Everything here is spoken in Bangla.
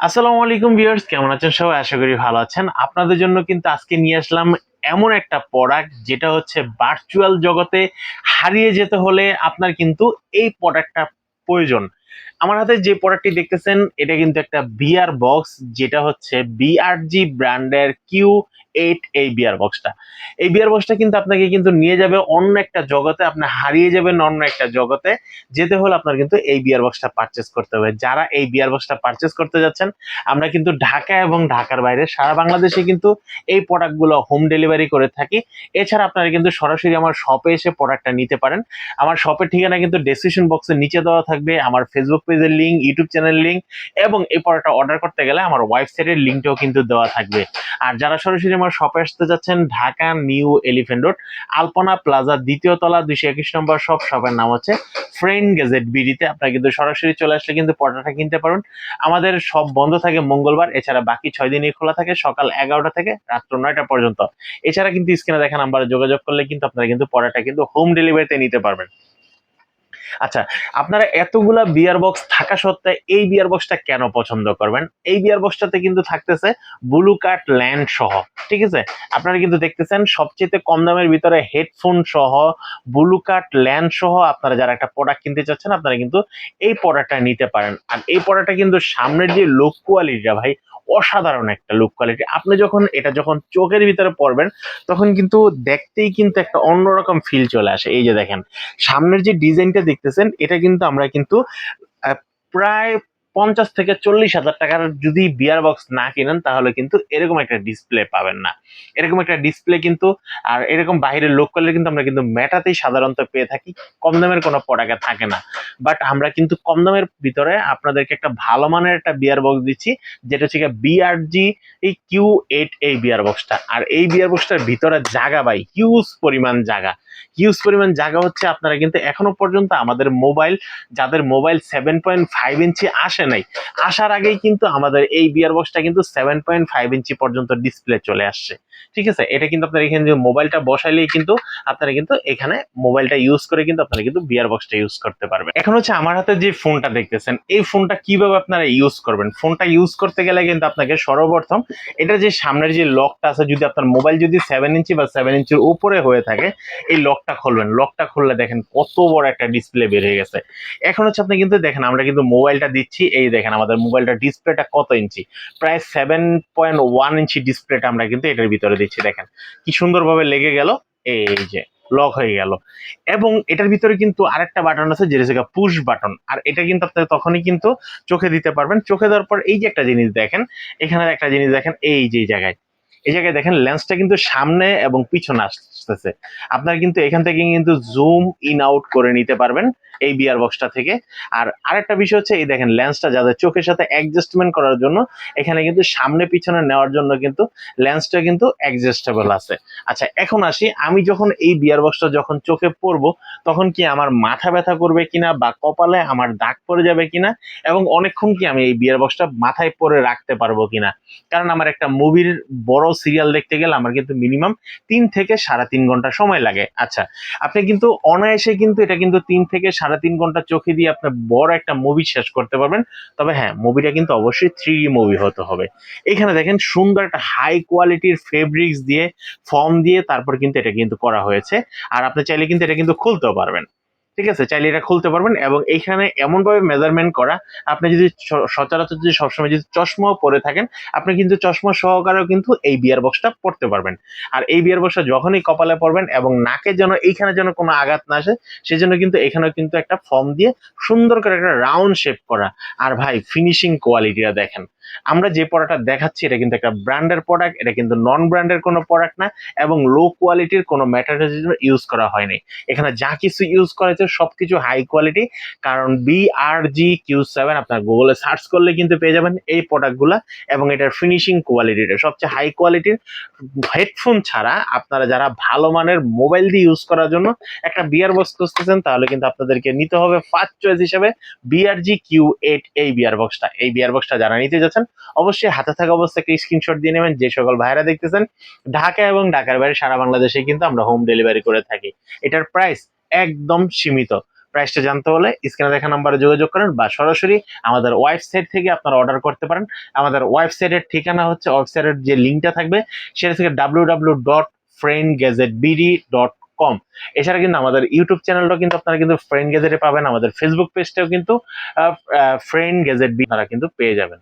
আসসালামু আলাইকুম ভিউয়ার্স, কেমন আছেন সবাই? আশা করি ভালো আছেন। আপনাদের জন্য কিন্তু আজকে নিয়ে আসলাম এমন একটা প্রোডাক্ট যেটা হচ্ছে ভার্চুয়াল জগতে হারিয়ে যেতে হলে আপনার কিন্তু এই প্রোডাক্টটা প্রয়োজন। আমার হাতে যে প্রোডাক্টটি দেখতেছেন এটা কিন্তু একটা বিআর বক্স, যেটা হচ্ছে বিআরজি ব্র্যান্ডের কিউ 8 এই বিআর বক্সটা। এই বিআর বক্সটা কিন্তু আপনাকে কিন্তু নিয়ে যাবে অন্য একটা জগতে, আপনি হারিয়ে যাবেন অন্য একটা জগতে। যেতে হলে আপনার কিন্তু এই বিয়ার বক্সটা পারচেস করতে হবে। যারা এই বিয়ার বক্সটা পারচেস করতে যাচ্ছেন, আমরা কিন্তু ঢাকা এবং ঢাকার বাইরে সারা বাংলাদেশে কিন্তু এই প্রোডাক্টগুলো হোম ডেলিভারি করে থাকি। এছাড়া আপনারা কিন্তু সরাসরি আমার শপে এসে প্রোডাক্টটা নিতে পারেন। আমার শপের ঠিকানা কিন্তু ডেসক্রিপশন বক্সের নিচে দেওয়া থাকবে, আমার ফেসবুক পেজের লিঙ্ক, ইউটিউব চ্যানেল লিঙ্ক এবং এই প্রোডাক্টটা অর্ডার করতে গেলে আমার ওয়েবসাইটের লিঙ্কটাও কিন্তু দেওয়া থাকবে। আর যারা সরাসরি আমার শপে আসতে যাচ্ছেন, ঢাকা নিউ এলিফ্যান্ট রোড, আলপনা প্লাজা, দ্বিতীয় তলা, 221 নম্বর শপের নাম হচ্ছে ফ্রেন্ড গেজেট বিডিতে। আপনারা কিন্তু সরাসরি চলে আসলে কিন্তু পর্দাটা কিনতে পারবেন। আমাদের সব বন্ধ থাকে মঙ্গলবার, এছাড়া বাকি 6 দিনই খোলা থাকে সকাল 11টা থেকে রাত্র 9টা পর্যন্ত। এছাড়া কিন্তু স্ক্রিনে দেখা নাম্বারে যোগাযোগ করলে কিন্তু আপনারা কিন্তু পর্দাটা কিন্তু হোম ডেলিভারিতে নিতে পারবেন। আচ্ছা, আপনারা এতগুলা বিয়ার বক্স থাকা সত্ত্বে এই বিয়ার বক্সটা কেন পছন্দ করবেন? এই বিয়ার বক্সটাতে কিন্তু থাকতেছে ব্লু কার্ট ল্যান্ড সহ। ঠিক আছে, আপনারা কিন্তু দেখতেছেন সবচেয়ে কম দামের ভিতরে হেডফোন সহ, ব্লু কার্ট ল্যান্ড সহ আপনারা যারা একটা প্রোডাক্ট কিনতে চাচ্ছেন, আপনারা কিন্তু এই প্রোডাক্টটা নিতে পারেন। আর এই প্রোডাক্টটা কিন্তু সামনের যে লুক কোয়ালিটিটা ভাই, অসাধারণ একটা লুক কোয়ালিটি। আপনি যখন চোখের ভিতরে পড়বেন, তখন কিন্তু দেখতেই কিন্তু একটা অন্যরকম ফিল চলে আসে। এই যে দেখেন, সামনের যে ডিজাইনটা দেখতেছেন, এটা কিন্তু আমরা কিন্তু প্রায় 50 থেকে 40 হাজার টাকার যদি বিয়ার বক্স না কিনেন, তাহলে কিন্তু এরকম একটা ডিসপ্লে পাবেন না। এরকম একটা ডিসপ্লে কিন্তু, আর এরকম বাইরের লোক করলে কিন্তু আমরা কিন্তু মেটাতেই সাধারণত পেয়ে থাকি, কম দামের কোনো প্রোডাক্টে থাকে না। বাট আমরা কিন্তু কম দামের ভিতরে আপনাদেরকে একটা ভালো মানের একটা বিয়ার বক্স দিচ্ছি, যেটা হচ্ছে বিআরজি এই কিউ 8 এই বিয়ার বক্সটা। আর এই বিয়ার বক্সটার ভিতরে জায়গা ভাই হিউজ পরিমাণ জায়গা হচ্ছে। আপনারা কিন্তু এখনো পর্যন্ত আমাদের মোবাইল, যাদের মোবাইল 7.5 ইঞ্চি আসে নাই, আসার আগেই কিন্তু আমাদের এই বিয়ার বক্সটা কিন্তু 7.5 ইঞ্চি পর্যন্ত ডিসপ্লে চলে আসছে। ঠিক আছে, এটা কিন্তু আপনার এখানে যে মোবাইলটা বসাইলেই কিন্তু আপনারা কিন্তু এখানে মোবাইলটা ইউজ করে কিন্তু আপনারা কিন্তু বিয়ার বক্সটা ইউজ করতে পারবেন। এখন হচ্ছে আমার হাতে যে ফোনটা দেখতেছেন, এই ফোনটা কিভাবে আপনারা ইউজ করবেন? ফোনটা ইউজ করতে গেলে কিন্তু আপনাকে সর্বপ্রথম এটা যে সামনের যে লকটা আছে, যদি আপনার মোবাইল যদি 7 ইঞ্চি বা 7 ইঞ্চির উপরে হয়ে থাকে, এই লকটা খুলবেন। লকটা খুললে দেখেন কত বড় একটা ডিসপ্লে বের হয়ে গেছে। এখন হচ্ছে আপনি কিন্তু দেখেন, আমরা কিন্তু মোবাইলটা দিচ্ছি, এই দেখেন আমাদের মোবাইলটা ডিসপ্লেটা কত ইঞ্চি, প্রায় 7.1 ইঞ্চি ডিসপ্লেটা আমরা কিন্তু এটার ভিতরে দিচ্ছি। দেখেন কি সুন্দরভাবে লেগে গেল, এই যে লক হয়ে গেল। এবং এটার ভিতরে কিন্তু আরেকটা বাটন আছে, যেটা হচ্ছে পুশ বাটন। আর এটা কিন্তু আপনি তখনই কিন্তু চোখে দিতে পারবেন। চোখে দেওয়ার পর এই যে একটা জিনিস দেখেন, এখানে একটা জিনিস দেখেন, এই জায়গায় দেখেন লেন্সটা কিন্তু সামনে এবং পিছনে আসতেছে। আপনার কিন্তু এখান থেকে কিন্তু জুম ইন আউট করে নিতে পারবেন এই বিয়ার বক্সটা থেকে। আর আরেকটা বিষয় হচ্ছে, এই দেখেন লেন্সটা যাদের চোখের সাথে অ্যাডজাস্টমেন্ট করার জন্য, এখানে কিন্তু সামনে পিছনে নেওয়ার জন্য কিন্তু লেন্সটা কিন্তু অ্যাডজাস্টেবল আছে। আচ্ছা, এখন আসি, আমি যখন এই বিয়ার বক্সটা যখন চোখে পরবো, তখন কি আমার মাথা ব্যথা করবে কিনা বা কপালে আমার দাগ পড়ে যাবে কিনা, এবং অনেকক্ষণ কি আমি এই বিয়ার বক্সটা মাথায় পরে রাখতে পারবো কিনা। কারণ আমার একটা মুভির বড় সিরিয়াল দেখতে গেলে আমার কিন্তু মিনিমাম 3 থেকে 3.5 ঘন্টা সময় লাগে। আচ্ছা, আপনি কিন্তু অনায়াসে কিন্তু এটা কিন্তু 3 থেকে 3.5 ঘন্টা চোখে দিয়ে আপনি বড় একটা মুভি শেষ করতে পারবেন। তবে হ্যাঁ, মুভিটা কিন্তু অবশ্যই 3D মুভি হতে হবে। এখানে দেখেন সুন্দর একটা হাই কোয়ালিটির ফেব্রিক্স দিয়ে, ফর্ম দিয়ে তারপর কিন্তু এটা কিন্তু করা হয়েছে। আর আপনি চাইলে কিন্তু এটা কিন্তু খুলতেও পারবেন। ঠিক আছে, চাইলে এটা খুলতে পারবেন। এবং এইখানে এমন ভাবে মেজারমেন্ট করা, আপনি যদি সচরাচর যদি সবসময় যদি চশমাও পরে থাকেন, আপনি কিন্তু চশমা সহকারেও কিন্তু এই বিয়ার বক্সটা পড়তে পারবেন। আর এই বিয়ার বক্সটা যখনই কপালে পরবেন এবং নাকে যেন এইখানে যেন কোনো আঘাত না আসে, সেজন্য কিন্তু এখানেও কিন্তু একটা ফর্ম দিয়ে সুন্দর করে একটা রাউন্ড শেপ করা। আর ভাই, ফিনিশিং কোয়ালিটিটা দেখেন। আমরা যে প্রোডাক্টটা দেখাচ্ছি এটা কিন্তু একটা ব্র্যান্ডের প্রোডাক্ট, এটা কিন্তু নন ব্র্যান্ডের কোনো প্রোডাক্ট না, এবং লো কোয়ালিটির কোনো ম্যাটেরিয়াল ইউজ করা হয়নি। এখানে যা কিছু ইউজ করা হয়েছে সবকিছু হাই কোয়ালিটি। কারণ BRG Q7 আপনার গুগলে সার্চ করলে কিন্তু পেয়ে যাবেন এই প্রোডাক্টগুলা। এবং এটার ফিনিশিং কোয়ালিটিটা সবচেয়ে হাই কোয়ালিটির। হেডফোন ছাড়া আপনারা যারা ভালো মানের মোবাইল দিয়ে ইউজ করার জন্য একটা বিয়ার বক্স খুঁজতেছেন, তাহলে কিন্তু আপনাদেরকে নিতে হবে ফার্স্ট চয়েস হিসেবে BRG Q8 এই বিয়ার বক্সটা। এই বিয়ার বক্সটা যারা নিতে যাচ্ছেন, অবশ্যই হাতে থাকা অবস্থায় একটা স্ক্রিনশট দিয়ে নেবেন। যে সকল ভাইরা দেখতেছেন ঢাকা এবং ঢাকার বাইরে সারা বাংলাদেশে কিন্তু আমরা হোম ডেলিভারি করে থাকি। এটার প্রাইস একদম সীমিত, প্রাইসটা জানতে হলে স্ক্রিনে দেখা নাম্বারে যোগাযোগ করেন বা সরাসরি আমাদের ওয়েবসাইট থেকে আপনারা অর্ডার করতে পারেন। আমাদের ওয়েবসাইটের ঠিকানা হচ্ছে, ওয়েবসাইটের যে লিঙ্কটা থাকবে সেটা থেকে www.friendgadgetbd.com। এছাড়া কিন্তু আমাদের ইউটিউব চ্যানেলটাও কিন্তু আপনারা কিন্তু ফ্রেন্ড গ্যাজেটে পাবেন, আমাদের ফেসবুক পেজটাও কিন্তু ফ্রেন্ড গ্যাজেট বি আপনারা কিন্তু পেয়ে যাবেন।